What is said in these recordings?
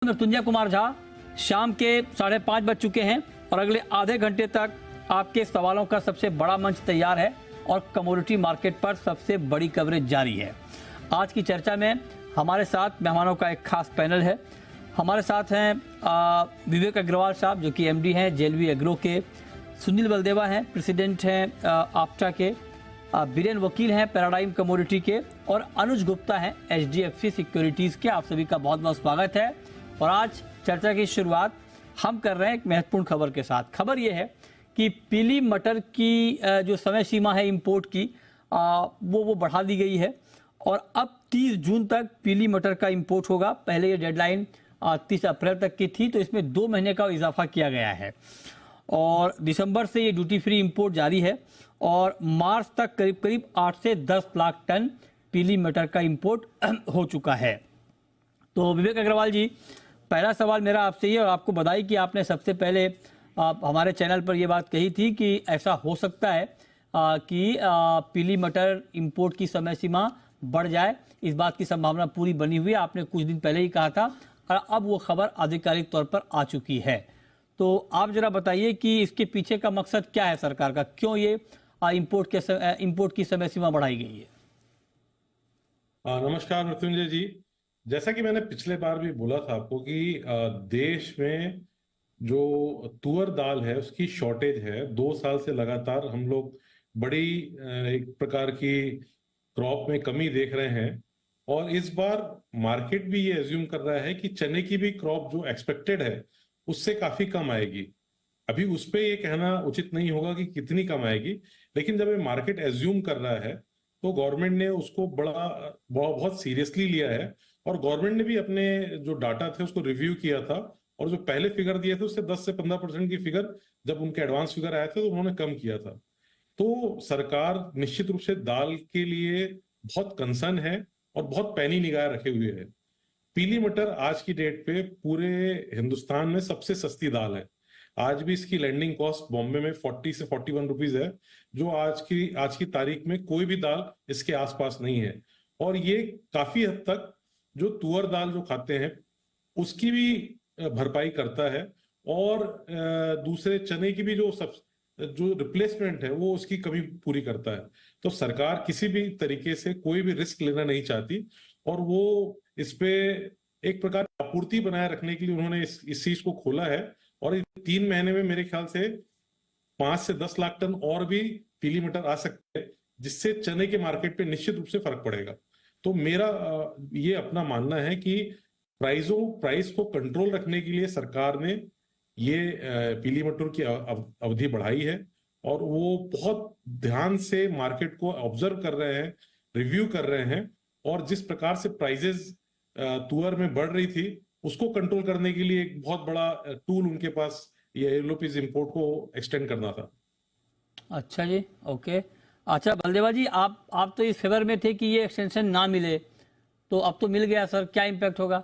मृत्युंजय कुमार झा। शाम के 5:30 बज चुके हैं और अगले आधे घंटे तक आपके सवालों का सबसे बड़ा मंच तैयार है और कमोडिटी मार्केट पर सबसे बड़ी कवरेज जारी है। आज की चर्चा में हमारे साथ मेहमानों का एक खास पैनल है। हमारे साथ हैं विवेक अग्रवाल साहब जो कि एमडी हैं जेएलवी एग्रो के, सुनील बलदेवा हैं प्रेसिडेंट हैं आप्टा के, बीरेन वकील हैं पैराडाइम कमोडिटी के और अनुज गुप्ता हैं एचडीएफसी सिक्योरिटीज़ के। आप सभी का बहुत बहुत स्वागत है। और आज चर्चा की शुरुआत हम कर रहे हैं एक महत्वपूर्ण खबर के साथ। खबर यह है कि पीली मटर की जो समय सीमा है इंपोर्ट की वो बढ़ा दी गई है और अब 30 जून तक पीली मटर का इंपोर्ट होगा। पहले ये डेडलाइन 30 अप्रैल तक की थी, तो इसमें 2 महीने का इजाफा किया गया है और दिसंबर से ये ड्यूटी फ्री इंपोर्ट जारी है और मार्च तक करीब करीब 8 से 10 लाख टन पीली मटर का इंपोर्ट हो चुका है। तो विवेक अग्रवाल जी, पहला सवाल मेरा आपसे ये, और आपको बधाई कि आपने सबसे पहले हमारे चैनल पर यह बात कही थी कि ऐसा हो सकता है कि पीली मटर इंपोर्ट की समय सीमा बढ़ जाए। इस बात की संभावना पूरी बनी हुई है, आपने कुछ दिन पहले ही कहा था और अब वो खबर आधिकारिक तौर पर आ चुकी है। तो आप जरा बताइए कि इसके पीछे का मकसद क्या है सरकार का, क्यों ये इंपोर्ट की समय सीमा बढ़ाई गई है? नमस्कार मृत्युंजय जी। जैसा कि मैंने पिछले बार भी बोला था आपको कि देश में जो तुअर दाल है उसकी शॉर्टेज है। 2 साल से लगातार हम लोग बड़ी एक प्रकार की क्रॉप में कमी देख रहे हैं और इस बार मार्केट भी ये एज्यूम कर रहा है कि चने की भी क्रॉप जो एक्सपेक्टेड है उससे काफी कम आएगी। अभी उस पर ये कहना उचित नहीं होगा कि कितनी कम आएगी, लेकिन जब ये मार्केट एज्यूम कर रहा है तो गवर्नमेंट ने उसको बहुत सीरियसली लिया है और गवर्नमेंट ने भी अपने जो डाटा थे उसको रिव्यू किया था और जो पहले फिगर दिए थे उससे 10 से 15% की फिगर जब उनके एडवांस फिगर आए थे तो उन्होंने कम किया था। तो सरकार निश्चित रूप से दाल के लिए बहुत कंसर्न है और बहुत पैनी निगाह रखे हुए है। पीली मटर आज की डेट पे पूरे हिंदुस्तान में सबसे सस्ती दाल है। आज भी इसकी लैंडिंग कॉस्ट बॉम्बे में 40 से 41 रुपीज है, जो आज की तारीख में कोई भी दाल इसके आसपास नहीं है। और ये काफी हद तक जो तुअर दाल जो खाते हैं उसकी भी भरपाई करता है और दूसरे चने की भी जो रिप्लेसमेंट है वो उसकी कमी पूरी करता है। तो सरकार किसी भी तरीके से कोई भी रिस्क लेना नहीं चाहती और वो इस पे एक प्रकार आपूर्ति बनाए रखने के लिए उन्होंने इस चीज को खोला है और 3 महीने में मेरे ख्याल से 5 से 10 लाख टन और भी पीली मटर आ सकते हैं, जिससे चने के मार्केट पे निश्चित रूप से फर्क पड़ेगा। तो मेरा ये अपना मानना है कि प्राइस को कंट्रोल रखने के लिए सरकार ने ये पीली मटर की अवधि बढ़ाई है और वो बहुत ध्यान से मार्केट को ऑब्जर्व कर रहे हैं, रिव्यू कर रहे हैं और जिस प्रकार से प्राइजेस तुअर में बढ़ रही थी उसको कंट्रोल करने के लिए एक बहुत बड़ा टूल उनके पास ये एलोपीज इंपोर्ट को एक्सटेंड करना था। अच्छा जी, ओके। अच्छा बलदेवा जी, आप तो इस फेवर में थे कि ये एक्सटेंशन ना मिले, तो अब तो मिल गया सर, क्या इम्पैक्ट होगा?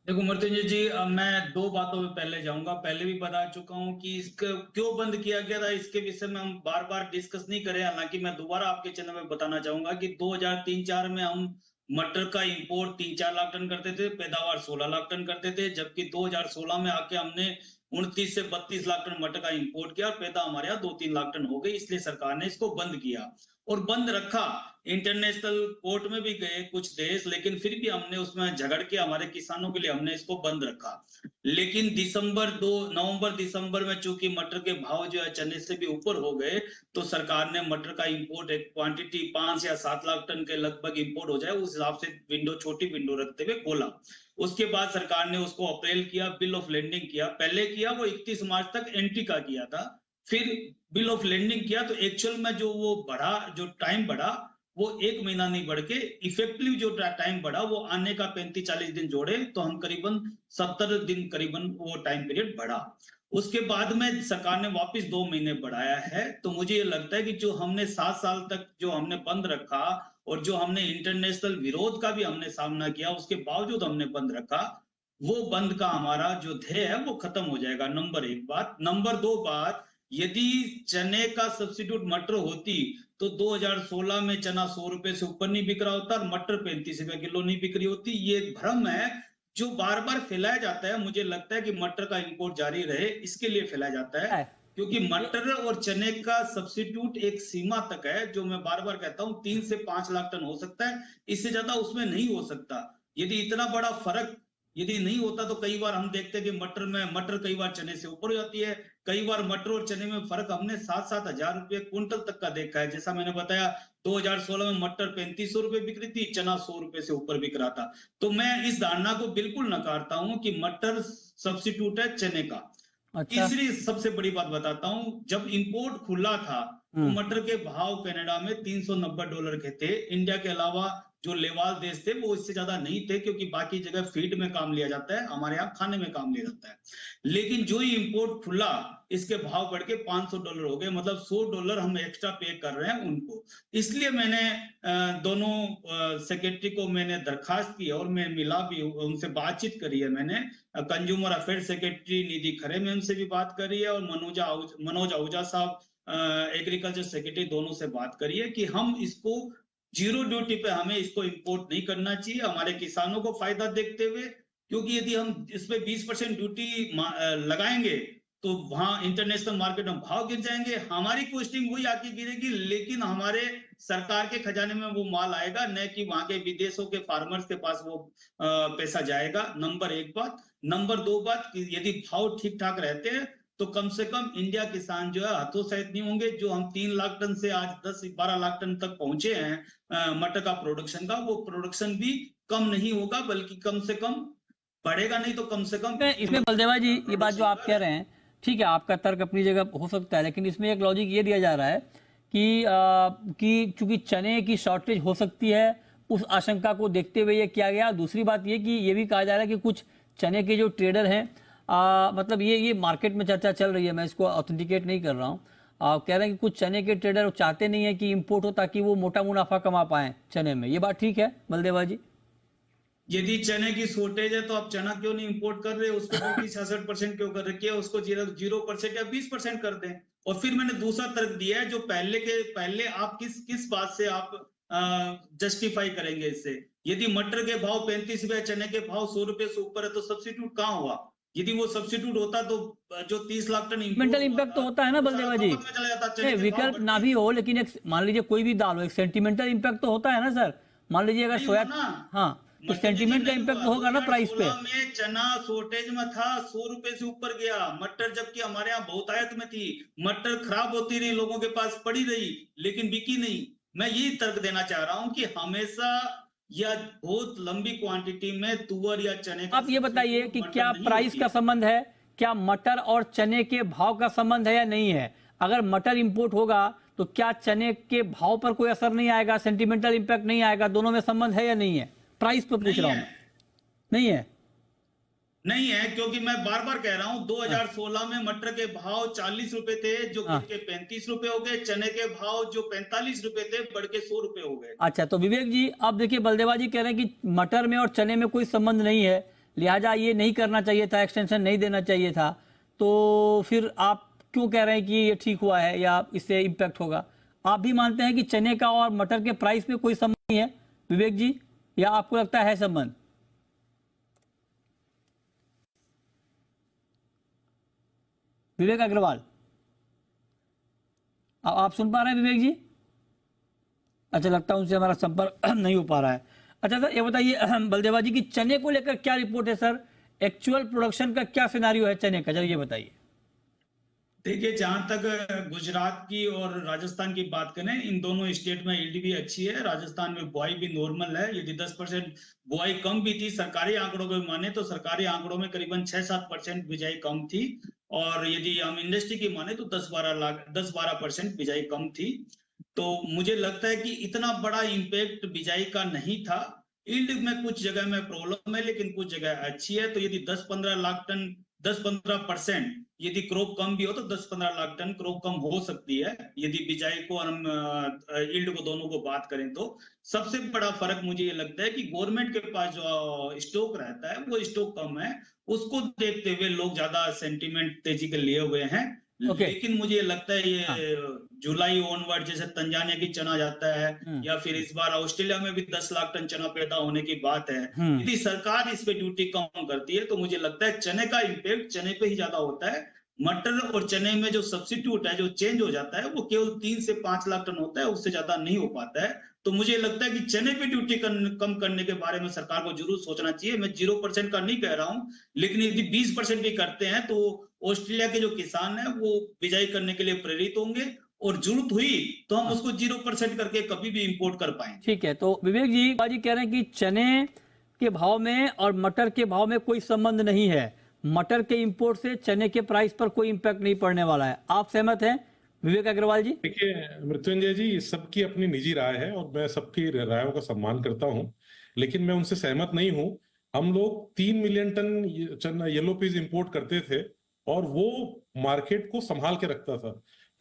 देखो मृत्युंजय जी, मैं 2 बातों पे पहले जाऊंगा। पहले भी बता चुका हूं कि इसका क्यों बंद किया गया था, इसके विषय में हम बार बार डिस्कस नहीं करें। हालांकि मैं दोबारा आपके चैनल में बताना चाहूंगा कि 2003-4 में हम मटर का इंपोर्ट 3-4 लाख टन करते थे, पैदावार 16 लाख टन करते थे, जबकि 2016 में आके हमने 29 से 32 लाख टन मटर का इंपोर्ट किया और पैदा हमारे यहाँ 2-3 लाख टन हो गई। इसलिए सरकार ने इसको बंद किया और बंद रखा। इंटरनेशनल कोर्ट में भी गए कुछ देश, लेकिन फिर भी हमने उसमें झगड़ के हमारे किसानों के लिए हमने इसको बंद रखा। लेकिन नवंबर दिसंबर में चूंकि मटर के भाव जो है चने से भी ऊपर हो गए, तो सरकार ने मटर का इंपोर्ट एक क्वांटिटी 5 या 7 लाख टन के लगभग इंपोर्ट हो जाए उस हिसाब से छोटी विंडो रखते हुए खोला। उसके बाद सरकार ने उसको अप्रैल किया, बिल ऑफ लैंडिंग किया। पहले किया वो 31 मार्च तक एंट्री का किया था, फिर बिल ऑफ लैंडिंग किया। तो एक्चुअल में जो वो बढ़ा, जो टाइम बढ़ा, वो 1 महीना नहीं बढ़ के इफेक्टिव जो टाइम बढ़ा वो आने का 35-40 दिन जोड़े तो हम करीबन 70 दिन करीबन वो टाइम पीरियड बढ़ा। उसके बाद में सरकार ने वापस 2 महीने बढ़ाया है। तो मुझे ये लगता है कि जो हमने 7 साल तक जो हमने बंद रखा और जो हमने इंटरनेशनल विरोध का भी हमने सामना किया, उसके बावजूद हमने बंद रखा, वो बंद का हमारा जो ध्येय है वो खत्म हो जाएगा। नंबर 1 बात। नंबर 2 बात, यदि चने का सब्स्टिट्यूट मटर होती तो 2016 में चना 100 रुपए से ऊपर नहीं बिक रहा होता और मटर 35 रुपए किलो नहीं बिक रही होती। ये भ्रम है जो बार बार फैलाया जाता है, मुझे लगता है कि मटर का इंपोर्ट जारी रहे, इसके लिए फैलाया जाता है, क्योंकि मटर और चने का सब्स्टिट्यूट एक सीमा तक है, जो मैं बार बार कहता हूं 3 से 5 लाख टन हो सकता है, इससे ज्यादा उसमें नहीं हो सकता। यदि इतना बड़ा फर्क यदि नहीं होता तो कई बार हम देखते हैं कि मटर कई बार चने से ऊपर हो जाती है, कई बार मटर और चने में फर्क हमने 7-7 हजार रुपए क्विंटल तक का देखा है। जैसा मैंने बताया 2016 में मटर 3500 रुपए बिक रही थी, चना 100 रुपए से ऊपर बिक रहा था। तो मैं इस धारणा को बिल्कुल नकारता हूं कि मटर सब्स्टिट्यूट है चने का। अच्छा। तीसरी सबसे बड़ी बात बताता हूं, जब इंपोर्ट खुला था तो मटर के भाव कनाडा में $390 के थे। इंडिया के अलावा जो लेवाल देश थे वो इससे ज्यादा नहीं थे, क्योंकि बाकी जगह फीड में काम लिया जाता है, हमारे यहाँ खाने में काम लिया जाता है। लेकिन जो ही इंपोर्ट खुला, इसके भाव बढ़ के $500 हो गए, मतलब $100 हम एक्स्ट्रा पे कर रहे हैं उनको। इसलिए मैंने दोनों सेक्रेटरी को मैंने दरखास्त की और मैं मिला भी, उनसे बातचीत करी है मैंने। कंज्यूमर अफेयर सेक्रेटरी निधि खरे में उनसे भी बात करी है, और मनोज आहूजा साहब एग्रीकल्चर सेक्रेटरी, दोनों से बात करी है कि हम इसको जीरो ड्यूटी पे हमें इसको इंपोर्ट नहीं करना चाहिए, हमारे किसानों को फायदा देखते हुए। क्योंकि यदि हम इस पे 20% ड्यूटी लगाएंगे तो वहां इंटरनेशनल मार्केट में भाव गिर जाएंगे, हमारी कॉस्टिंग वही आके गिरेगी, लेकिन हमारे सरकार के खजाने में वो माल आएगा, न कि वहां के विदेशों के फार्मर्स के पास वो पैसा जाएगा। नंबर 1 बात। नंबर 2 बात, यदि भाव ठीक ठाक रहते हैं तो कम से कम इंडिया किसान जो है हतोत्साहित नहीं होंगे। जो हम 3 लाख टन से आज 10-12 लाख टन तक पहुंचे हैं मटर का प्रोडक्शन का, वो प्रोडक्शन भी कम नहीं होगा, बल्कि कम से कम बढ़ेगा, नहीं तो कम से कम। इसमें बलदेवा जी, ये बात जो आप कह रहे हैं, ठीक है, आपका तर्क अपनी जगह हो सकता है, लेकिन इसमें एक लॉजिक ये दिया जा रहा है कि चूंकि चने की शॉर्टेज हो सकती है, उस आशंका को देखते हुए ये किया गया। दूसरी बात ये कि ये भी कहा जा रहा है कि कुछ चने के जो ट्रेडर हैं, मतलब ये मार्केट में चर्चा चल रही है, मैं इसको ऑथेंटिकेट नहीं कर रहा हूँ, कह रहे हैं कि कुछ चने के ट्रेडर चाहते नहीं है कि इंपोर्ट हो, ताकि वो मोटा मुनाफा कमा पाए चने में। ये बात ठीक है बलदेवा जी? यदि चने की शॉर्टेज है तो आप चना क्यों नहीं इंपोर्ट कर रहे? उसको 66% क्यों कर रखे? उसको 0% या 20% कर दें। और फिर मैंने दूसरा तर्क दिया है, जो पहले आप किस बात से आप जस्टिफाई करेंगे इससे? यदि मटर के भाव 35 रुपए, चने के भाव 100 रुपए से ऊपर है, तो सब्स्टिट्यूट कहाँ हुआ? यदि वो सब्स्टिट्यूट होता तो जो 30 लाख टन सेंटिमेंटल इंपैक्ट तो होता है ना बलदेवा जी? विकल्प ना भी हो, लेकिन एक मान लीजिए कोई भी दाल हो, एक सेंटिमेंटल इंपैक्ट तो होता है ना सर। मान लीजिए अगर सोया, हाँ, तो सेंटीमेंट का इंपैक्ट तो होगा ना प्राइस पे। में चना शॉर्टेज में था, 100 रुपए से ऊपर गया मटर, जबकि हमारे यहाँ बहुतायत में थी। मटर खराब होती रही, लोगों के पास पड़ी रही, लेकिन बिकी नहीं। मैं यही तर्क देना चाह रहा हूँ कि हमेशा या बहुत लंबी क्वांटिटी में तुअर या चने का, आप ये बताइए कि क्या प्राइस का संबंध है, क्या मटर और चने के भाव का संबंध है या नहीं है? अगर मटर इंपोर्ट होगा तो क्या चने के भाव पर कोई असर नहीं आएगा, सेंटिमेंटल इंपैक्ट नहीं आएगा? दोनों में संबंध है या नहीं है? प्राइस पे पूछ रहा हूं। नहीं है? नहीं है, क्योंकि मैं बार बार कह रहा हूं 2016 में मटर के भाव 40 रुपए थे, जो बढ़ के 35 रुपए हो गए। चने के भाव जो 45 रुपए थे, बढ़ के 100 रुपए हो गए। अच्छा, तो विवेक जी, अब देखिए बलदेवा जी कह रहे हैं कि मटर में और चने में कोई संबंध नहीं है, लिहाजा ये नहीं करना चाहिए था, एक्सटेंशन नहीं देना चाहिए था। तो फिर आप क्यों कह रहे हैं कि ये ठीक हुआ है या इससे इंपैक्ट होगा? आप भी मानते हैं कि चने का और मटर के प्राइस में कोई संबंध नहीं है विवेक जी, या आपको लगता है संबंध? विवेक अग्रवाल, आप सुन पा रहे हैं विवेक जी? अच्छा, लगता है उनसे हमारा संपर्क नहीं हो पा रहा है। अच्छा सर, ये बताइए बलदेवा जी की चने को लेकर क्या रिपोर्ट है सर? एक्चुअल प्रोडक्शन का क्या सिनारियो है चने का, जरा ये बताइए। देखिए, जहां तक गुजरात की और राजस्थान की बात करें, इन दोनों स्टेट में ईल्ड भी अच्छी है। राजस्थान में बुआई भी नॉर्मल है। यदि 10% बुआई कम भी थी, सरकारी आंकड़ों को माने तो सरकारी आंकड़ों में करीबन 6-7% बिजाई कम थी, और यदि हम इंडस्ट्री की माने तो 10-12% बिजाई कम थी। तो मुझे लगता है कि इतना बड़ा इंपैक्ट बिजाई का नहीं था। ईल्ड में कुछ जगह में प्रॉब्लम है, लेकिन कुछ जगह अच्छी है। तो यदि 10-15 लाख टन, 10-15% यदि क्रॉप कम भी हो तो 10-15 लाख टन क्रॉप कम हो सकती है, यदि बिजाई को और हम यील्ड को दोनों को बात करें तो। सबसे बड़ा फर्क मुझे ये लगता है कि गवर्नमेंट के पास जो स्टॉक रहता है वो स्टॉक कम है। उसको देखते हुए लोग ज्यादा सेंटीमेंट तेजी के लिए हुए हैं। ओके। लेकिन मुझे लगता है हाँ। ये जुलाई ऑनवर्ड, जैसे तंजानिया की चना जाता है, या फिर इस बार ऑस्ट्रेलिया में भी 10 लाख टन चना पैदा होने की बात है। हम्म। यदि सरकार इस पे ड्यूटी कम करती है तो मुझे लगता है चने का इम्पैक्ट चने पे ही ज्यादा होता है। मटर और चने में जो सब्सिट्यूट है, जो चेंज हो जाता है, वो केवल 3 से 5 लाख टन होता है, उससे ज्यादा नहीं हो पाता है। तो मुझे लगता है कि चने पे ड्यूटी कम करने के बारे में सरकार को जरूर सोचना चाहिए। मैं 0% का नहीं कह रहा हूं, लेकिन यदि 20% भी करते हैं तो ऑस्ट्रेलिया के जो किसान हैं वो बिजाई करने के लिए प्रेरित होंगे, और जरूरत हुई तो हम हाँ। उसको 0% करके कभी भी इंपोर्ट कर पाएंगे। ठीक है, तो विवेक जी, बाजी कह रहे हैं कि चने के भाव में और मटर के भाव में कोई संबंध नहीं है। मटर के इंपोर्ट से चने के प्राइस पर कोई इंपैक्ट नहीं पड़ने वाला है। आप सहमत हैं विवेक अग्रवाल जी? देखिए मृत्युंजय जी, सबकी अपनी निजी राय है और मैं सबकी रायों का सम्मान करता हूं, लेकिन मैं उनसे सहमत नहीं हूं। हम लोग 3 million ton yellow peas import करते थे और वो मार्केट को संभाल के रखता था।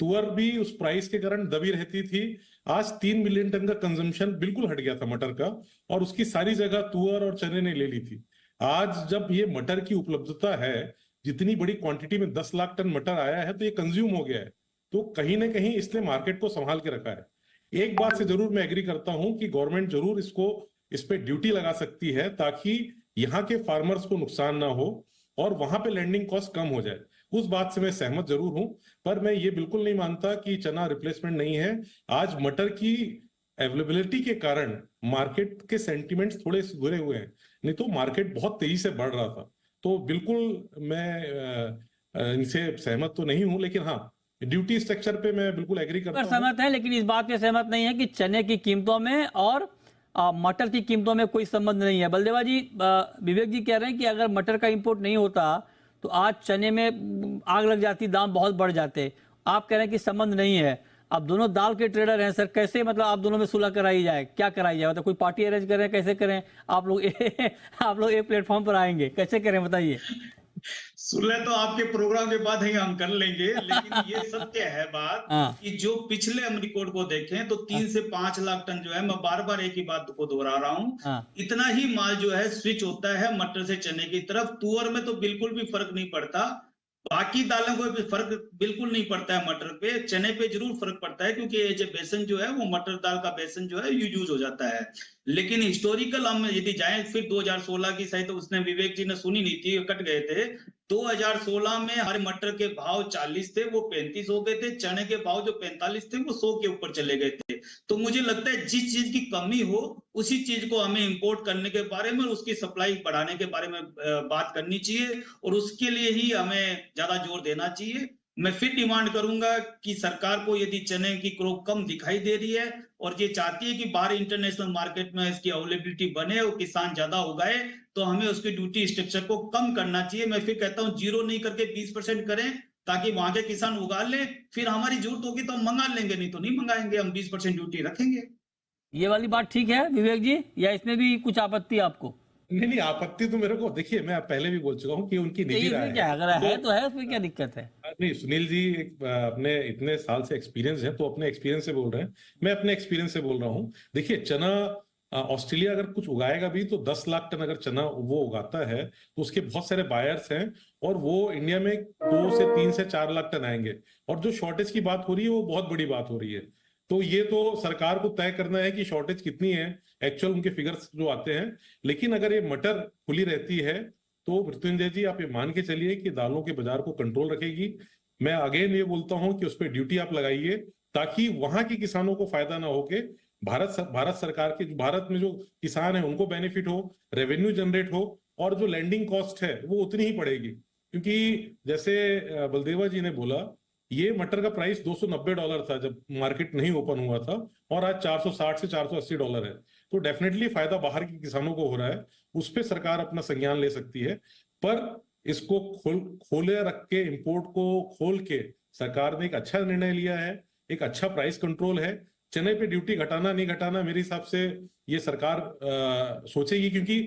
तुअर भी उस प्राइस के कारण दबी रहती थी। आज 3 मिलियन टन का कंजम्पशन बिल्कुल हट गया था मटर का, और उसकी सारी जगह तुअर और चने ने ले ली थी। आज जब ये मटर की उपलब्धता है, जितनी बड़ी क्वांटिटी में 10 लाख टन मटर आया है, तो ये कंज्यूम हो गया है। तो कहीं ना कहीं इसने मार्केट को संभाल के रखा है। एक बात से जरूर मैं एग्री करता हूं कि गवर्नमेंट जरूर इस पे ड्यूटी लगा सकती है, ताकि यहाँ के फार्मर्स को नुकसान ना हो और वहां पे लैंडिंग कॉस्ट कम हो जाए। उस बात से मैं सहमत जरूर हूं, पर मैं ये बिल्कुल नहीं मानता कि चना रिप्लेसमेंट नहीं है। आज मटर की अवेलेबिलिटी के कारण मार्केट के सेंटिमेंट्स थोड़े सुधरे हुए हैं, नहीं तो मार्केट बहुत तेजी से बढ़ रहा था। तो बिल्कुल मैं इनसे सहमत तो नहीं हूं, लेकिन हाँ, ड्यूटी स्ट्रक्चर पे मैं बिल्कुल एग्री पर करता हूँ। सहमत है, लेकिन इस बात पे सहमत नहीं है कि चने की कीमतों में और मटर की कीमतों में कोई संबंध नहीं है। बलदेवा जी, विवेक जी कह रहे हैं कि अगर मटर का इंपोर्ट नहीं होता तो आज चने में आग लग जाती, दाम बहुत बढ़ जाते। आप कह रहे हैं कि संबंध नहीं है। अब दोनों दाल के ट्रेडर हैं सर, कैसे मतलब आप दोनों में सुलह कराई जाए, क्या कराई जाए? मतलब कोई पार्टी अरेंज करें, कैसे करें? आप लोग आप लोग एक प्लेटफॉर्म पर आएंगे, कैसे करें बताइए? सुलह तो आपके प्रोग्राम के बाद ही हम कर लेंगे, लेकिन ये सत्य है बात हाँ। कि जो पिछले हम रिकॉर्ड को देखें तो 3 से 5 लाख टन जो है, मैं बार बार एक ही बात को दोहरा रहा हूं, हाँ। इतना ही माल जो है स्विच होता है मटर से चने की तरफ। तुअर में तो बिल्कुल भी फर्क नहीं पड़ता, बाकी दालों को भी फर्क बिल्कुल नहीं पड़ता है। मटर पे, चने पे जरूर फर्क पड़ता है, क्योंकि ये जो बेसन जो है वो मटर दाल का बेसन जो है यूज हो जाता है। लेकिन हिस्टोरिकल हम यदि जाएं फिर 2016 की, सही तो उसने विवेक जी ने सुनी नहीं थी, कट गए थे। 2016 में हमारे मटर के भाव 40 थे, वो 35 हो गए थे। चने के भाव जो 45 थे वो 100 के ऊपर चले गए थे। तो मुझे लगता है जिस चीज की कमी हो उसी चीज को हमें इंपोर्ट करने के बारे में, उसकी सप्लाई बढ़ाने के बारे में बात करनी चाहिए, और उसके लिए ही हमें ज्यादा जोर देना चाहिए। मैं फिर डिमांड करूंगा कि सरकार को यदि चने की क्रॉप कम दिखाई दे रही है और ये चाहती है कि बाहर इंटरनेशनल मार्केट में इसकी अवेलेबिलिटी बने और किसान ज्यादा उगाए, तो हमें उसकी ड्यूटी स्ट्रक्चर को कम करना चाहिए। मैं फिर कहता हूं 0 नहीं करके 20% करें, ताकि वहां के किसान उगा लें। फिर हमारी जरूरत होगी तो हम मंगा लेंगे, नहीं तो नहीं मंगाएंगे, हम 20% ड्यूटी रखेंगे। ये वाली बात ठीक है विवेक जी, या इसमें भी कुछ आपत्ति है आपको? नहीं नहीं, आपत्ति तो मेरे को, देखिए मैं पहले भी बोल चुका हूँ कि उनकी निजी राय इसमें क्या है, है। अगर है तो है, उसमें क्या दिक्कत है? नहीं सुनील जी, अपने इतने साल से एक्सपीरियंस है तो अपने एक्सपीरियंस से बोल रहे हैं, मैं अपने एक्सपीरियंस से बोल रहा हूँ। देखिए चना, ऑस्ट्रेलिया अगर कुछ उगाएगा भी तो 10 लाख टन अगर चना वो उगाता है तो उसके बहुत सारे बायर्स हैं, और वो इंडिया में 2 से 3 से 4 लाख टन आएंगे। और जो शॉर्टेज की बात हो रही है वो बहुत बड़ी बात हो रही है। तो ये तो सरकार को तय करना है कि शॉर्टेज कितनी है, एक्चुअल उनके फिगर्स जो आते हैं। लेकिन अगर ये मटर खुली रहती है तो मृत्युंजय जी आप ये मान के चलिए कि दालों के बाजार को कंट्रोल रखेगी। मैं अगेन ये बोलता हूं कि उस पर ड्यूटी आप लगाइए, ताकि वहां के किसानों को फायदा ना होके भारत सरकार के, भारत में जो किसान है उनको बेनिफिट हो, रेवेन्यू जनरेट हो, और जो लैंडिंग कॉस्ट है वो उतनी ही पड़ेगी। क्योंकि जैसे बलदेवा जी ने बोला, ये मटर का प्राइस $290 था जब मार्केट नहीं ओपन हुआ था, और आज 460 से $480 है। तो डेफिनेटली फायदा बाहर के किसानों को हो रहा है, उस पर सरकार अपना संज्ञान ले सकती है। पर इसको खोले रख के, इंपोर्ट को खोल के सरकार ने एक अच्छा निर्णय लिया है, एक अच्छा प्राइस कंट्रोल है। चने पे ड्यूटी घटाना नहीं घटाना मेरे हिसाब से ये सरकार सोचेगी, क्योंकि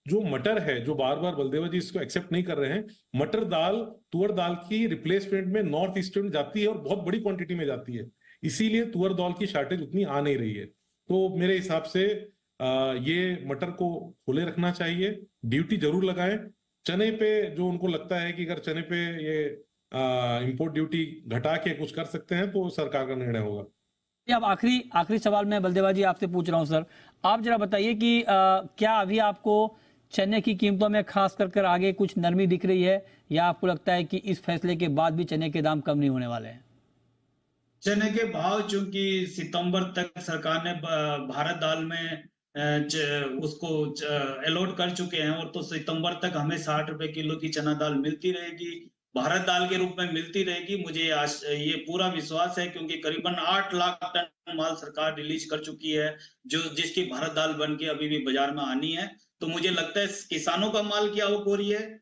जो मटर है, जो बार बार बलदेवा जी इसको एक्सेप्ट नहीं कर रहे हैं, मटर दाल तुअर दाल की रिप्लेसमेंट में नॉर्थ ईस्ट में जाती है और बहुत बड़ी क्वांटिटी में जाती है, इसीलिए तुअर दाल की शॉर्टेज उतनी आ नहीं रही है। तो मेरे हिसाब से ये मटर को खुले रखना चाहिए, ड्यूटी जरूर लगाएं। चने पे जो उनको लगता है कि अगर चने पे ये इंपोर्ट ड्यूटी घटा के कुछ कर सकते हैं तो सरकार का निर्णय होगा। ये अब आखिरी आखिरी सवाल मैं बलदेवा जी आपसे पूछ रहा हूं सर, आप जरा बताइए कि क्या अभी आपको चने की कीमतों में खास कर आगे कुछ नरमी दिख रही है, या आपको लगता है कि इस फैसले के बाद भी चने के दाम कम नहीं होने वाले हैं? चने के भाव चूंकि सितंबर तक सरकार ने भारत दाल में उसको अलॉट कर चुके हैं, और तो सितंबर तक हमें 60 रुपए किलो की चना दाल मिलती रहेगी, भारत दाल के रूप में मिलती रहेगी। मुझे ये पूरा विश्वास है, क्योंकि करीबन 8 लाख टन माल सरकार रिलीज कर चुकी है, जिसकी भारत दाल बन के अभी भी बाजार में आनी है। तो मुझे लगता है किसानों का माल की आवक हो रही है,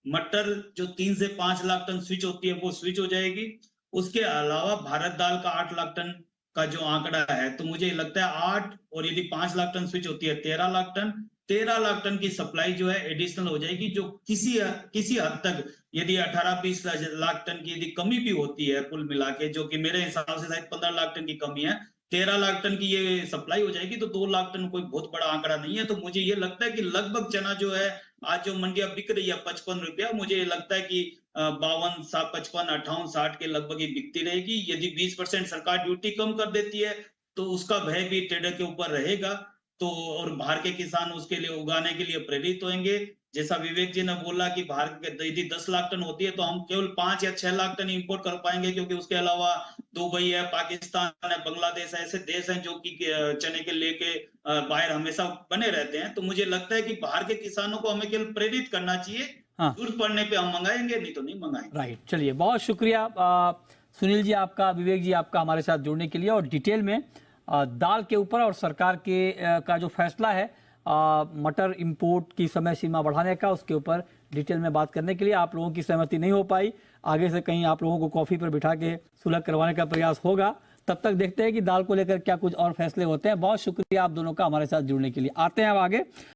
मटर जो 3 से 5 लाख टन स्विच होती है वो स्विच हो जाएगी। उसके अलावा भारत दाल का 8 लाख टन का जो आंकड़ा है, तो मुझे लगता है 8 और यदि 5 लाख टन स्विच होती है 13 लाख टन, 13 लाख टन की सप्लाई जो है एडिशनल हो जाएगी, जो किसी हद तक यदि 18-20 लाख टन की यदि कमी भी होती है कुल मिला के, जो कि मेरे हिसाब से शायद 15 लाख टन की कमी है, 13 लाख टन की ये सप्लाई हो जाएगी, तो 2 लाख टन कोई बहुत बड़ा आंकड़ा नहीं है। तो मुझे ये लगता है कि लगभग चना जो है आज जो मंडियां बिक रही है 55 रुपया, मुझे लगता है कि 52, 55, 58, 60 के लगभग ही बिकती रहेगी। यदि 20% सरकार ड्यूटी कम कर देती है तो उसका भय भी ट्रेडर के ऊपर रहेगा, तो और बाहर के किसान उसके लिए उगाने के लिए प्रेरित होंगे। जैसा विवेक जी ने बोला कि बाहर के यदि 10 लाख टन होती है तो हम केवल 5 या 6 लाख टन इंपोर्ट कर पाएंगे, क्योंकि उसके अलावा दुबई है, पाकिस्तान है, बांग्लादेश है, ऐसे देश हैं जो कि चने के लेके बाहर हमेशा बने रहते हैं। तो मुझे लगता है कि बाहर के किसानों को हमें केवल प्रेरित करना चाहिए, हाँ जरूरत पड़ने पे हम मंगाएंगे, नहीं तो नहीं मंगाएंगे। राइट, चलिए बहुत शुक्रिया सुनील जी आपका, विवेक जी आपका हमारे साथ जुड़ने के लिए, और डिटेल में दाल के ऊपर और सरकार के का जो फैसला है मटर इंपोर्ट की समय सीमा बढ़ाने का, उसके ऊपर डिटेल में बात करने के लिए। आप लोगों की सहमति नहीं हो पाई, आगे से कहीं आप लोगों को कॉफी पर बिठा के सुलह करवाने का प्रयास होगा। तब तक देखते हैं कि दाल को लेकर क्या कुछ और फैसले होते हैं। बहुत शुक्रिया आप दोनों का हमारे साथ जुड़ने के लिए। आते हैं अब आगे।